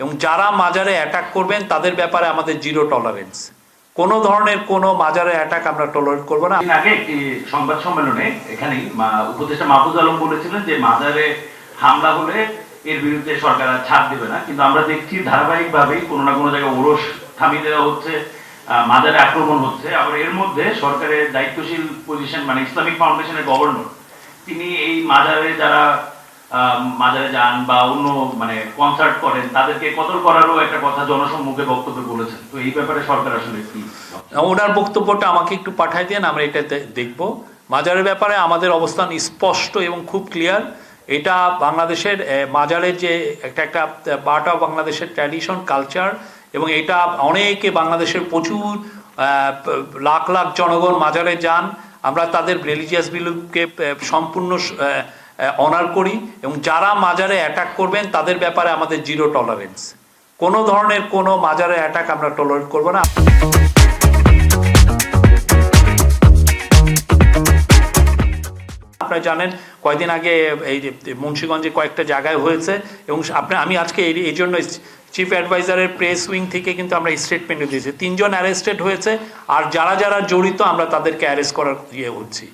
এবং যারা মাজারে অ্যাটাক করবেন তাদের ব্যাপারে আমাদের জিরো টলারেন্স। কোনো ধরনের কোনো মাজারে অ্যাটাক আমরা টলারেট করব না। আগে একটি সংবাদ সম্মেলনে এখানেই উপদেষ্টা মাহফুজ আলম বলেছিলেন যে মাজারে হামলা হলে এর বিরুদ্ধে সরকার আর ছাড় দেবে না, কিন্তু আমরা দেখছি ধারাবাহিকভাবেই কোনো না কোনো জায়গায় ওরস থামিয়ে দেওয়া হচ্ছে, মাজারে আক্রমণ হচ্ছে। আবার এর মধ্যে সরকারের দায়িত্বশীল পজিশন মানে ইসলামিক ফাউন্ডেশনের গভর্নর তিনি এই মাজারে যারা মাজারে যান বা অন্য মানে কনসার্ট করেন তাদেরকে কতল করারও একটা কথা জনসম্মুখে বক্তব্য বলেছেন। তো এই ব্যাপারে সরকার আসলে কি, ওনার বক্তব্যটা আমাকে একটু পাঠাই দেন, আমরা এটা দেখব। মাজারের ব্যাপারে আমাদের অবস্থান স্পষ্ট এবং খুব ক্লিয়ার। এটা বাংলাদেশের মাজারের যে একটা পার্ট অফ বাংলাদেশের ট্র্যাডিশন কালচার, এবং এটা অনেকে বাংলাদেশের প্রচুর লাখ লাখ জনগণ মাজারে যান। আমরা তাদের রিলিজিয়াস বিলিফকে সম্পূর্ণ অনার করি, এবং যারা মাজারে অ্যাটাক করবেন তাদের ব্যাপারে আমাদের জিরো টলারেন্স। কোনো ধরনের কোনো মাজারে অ্যাটাক আমরা টলারেট করব না। আপনারা জানেন কয়েকদিন আগে এই যে মুন্সিগঞ্জে কয়েকটা জায়গায় হয়েছে, এবং আমি আজকে এই জন্য চিফ অ্যাডভাইজারের প্রেস উইং থেকে কিন্তু আমরা স্টেটমেন্ট দিয়েছি। 3 জন অ্যারেস্টেড হয়েছে, আর যারা যারা জড়িত আমরা তাদেরকে অ্যারেস্ট করার হচ্ছি।